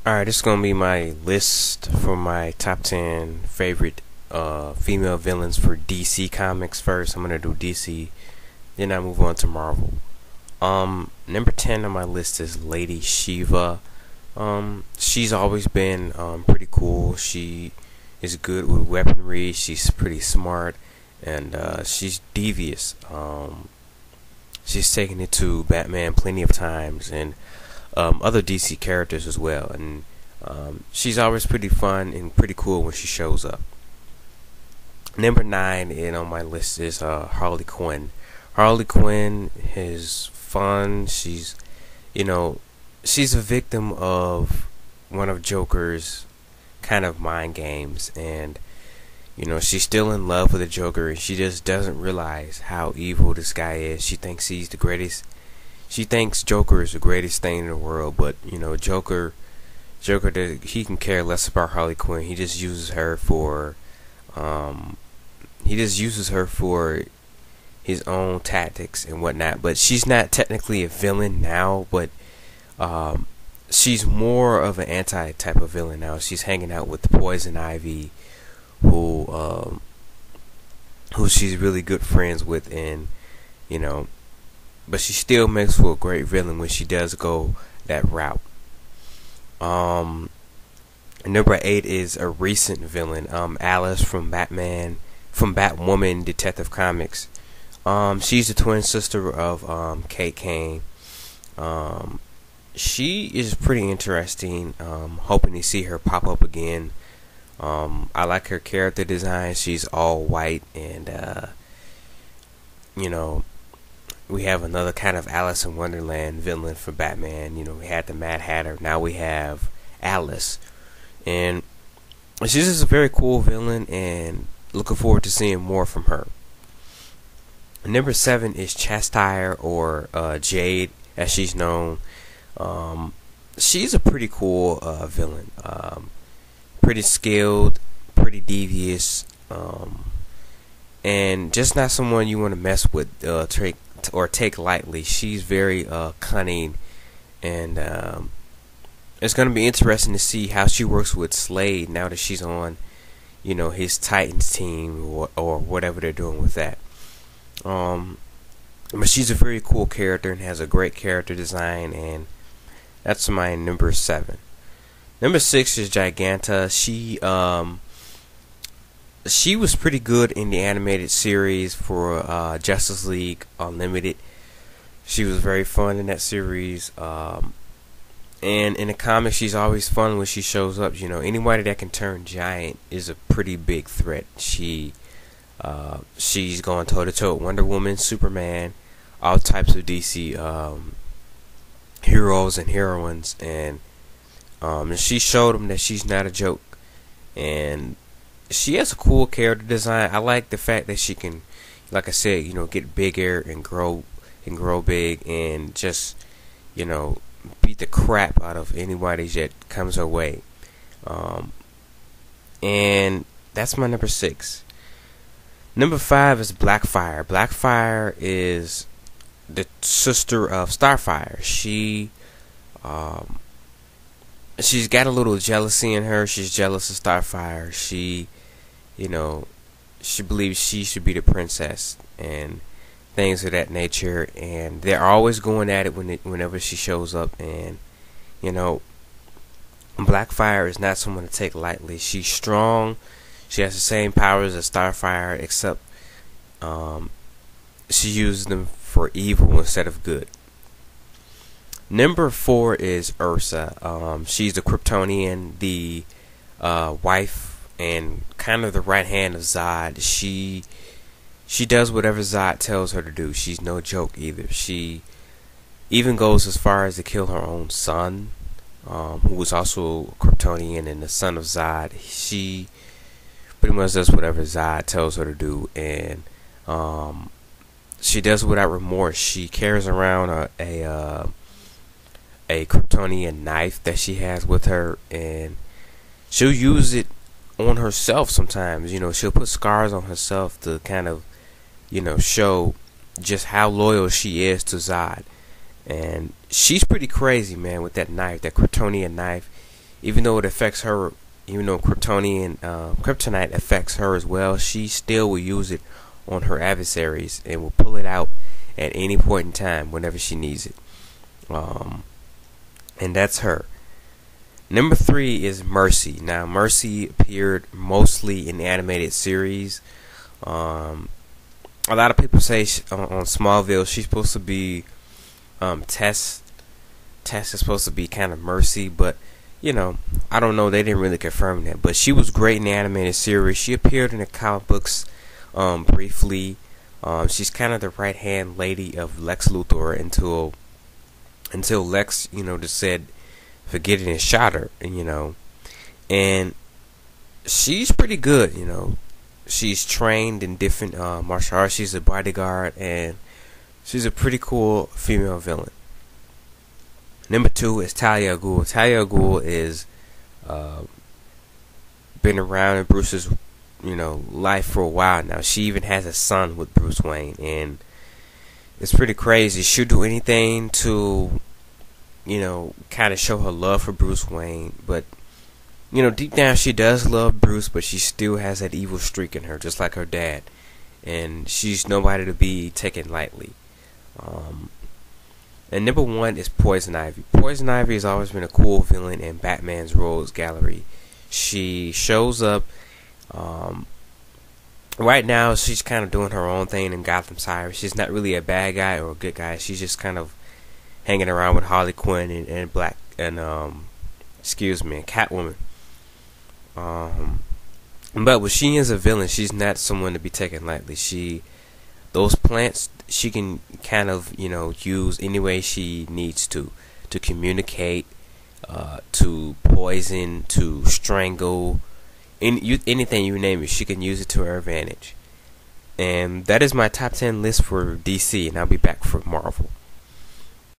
Alright, this is gonna be my list for my top 10 favorite female villains for DC Comics. First, I'm gonna do DC, then I move on to Marvel. Number 10 on my list is Lady Shiva. She's always been pretty cool. She is good with weaponry. She's pretty smart, and she's devious. She's taken it to Batman plenty of times, and other DC characters as well. And she's always pretty fun and pretty cool when she shows up. Number 9 in on my list is Harley Quinn. Harley Quinn is fun. You know, she's a victim of one of Joker's kind of mind games, and she's still in love with the Joker, and she just doesn't realize how evil this guy is. She thinks he's the greatest. She thinks Joker is the greatest thing in the world, but Joker, he can care less about Harley Quinn. He just uses her for, his own tactics and whatnot. But she's not technically a villain now, but she's more of an anti-type of villain now. She's hanging out with Poison Ivy, who she's really good friends with, and but she still makes for a great villain when she does go that route. Number 8 is a recent villain, Alice from Batwoman Detective Comics. She's the twin sister of Kate Kane. She is pretty interesting. Hoping to see her pop up again. I like her character design. She's all white, and we have another kind of Alice in Wonderland villain for Batman. We had the Mad Hatter. Now we have Alice, and she's just a very cool villain, and looking forward to seeing more from her. Number 7 is Chastire, or Jade, as she's known. She's a pretty cool villain. Pretty skilled, pretty devious, and just not someone you want to mess with or take lightly. She's very cunning, and it's going to be interesting to see how she works with Slade now that she's on, his Titans team, or whatever they're doing with that. But she's a very cool character and has a great character design, and that's my number 7. Number 6 is Giganta. She was pretty good in the animated series for Justice League Unlimited. She was very fun in that series. And in the comics, she's always fun when she shows up. Anybody that can turn giant is a pretty big threat. She's going toe to toe with Wonder Woman, Superman, all types of DC heroes and heroines, and she showed them that she's not a joke. And she has a cool character design. I like the fact that she can, like I said, get bigger and grow big, and just beat the crap out of anybody that comes her way. And that's my number 6. Number 5 is Blackfire. Blackfire is the sister of Starfire. She's got a little jealousy in her. She's jealous of Starfire. She believes she should be the princess and things of that nature. And they're always going at it whenever she shows up. And Blackfire is not someone to take lightly. She's strong. She has the same powers as Starfire, except she uses them for evil instead of good. Number 4 is Ursa. She's the Kryptonian, the wife and kind of the right hand of Zod. She does whatever Zod tells her to do. She's no joke either. She even goes as far as to kill her own son, who was also Kryptonian and the son of Zod. She pretty much does whatever Zod tells her to do, and she does it without remorse. She carries around a Kryptonian knife that she has with her, and she'll use it on herself sometimes. She'll put scars on herself to kind of show just how loyal she is to Zod. And she's pretty crazy, man, with that knife, that Kryptonian knife. even though it affects her, even though kryptonite affects her as well, she still will use it on her adversaries and will pull it out at any point in time whenever she needs it. And that's her. Number 3 is Mercy. Now, Mercy appeared mostly in the animated series. A lot of people say on Smallville she's supposed to be Tess. Tess is supposed to be kind of Mercy, but I don't know. They didn't really confirm that. But she was great in the animated series. She appeared in the comic books briefly. She's kind of the right hand lady of Lex Luthor until Lex, just said forget it and shot her, and she's pretty good. She's trained in different martial arts. She's a bodyguard, and she's a pretty cool female villain. Number 2 is Talia al Ghul. Talia al Ghul is been around in Bruce's life for a while now. She even has a son with Bruce Wayne, and it's pretty crazy. She'll do anything to kind of show her love for Bruce Wayne, but deep down she does love Bruce, but she still has that evil streak in her, just like her dad, and she's nobody to be taken lightly. And number 1 is Poison Ivy. Poison Ivy has always been a cool villain in Batman's rogues gallery. She shows up. Right now she's kind of doing her own thing in Gotham City. She's not really a bad guy or a good guy. She's just kind of hanging around with Harley Quinn and Catwoman. But when she is a villain, she's not someone to be taken lightly. Those plants she can kind of use any way she needs to communicate, to poison, to strangle, anything you name it. She can use it to her advantage. And that is my top 10 list for DC, and I'll be back for Marvel.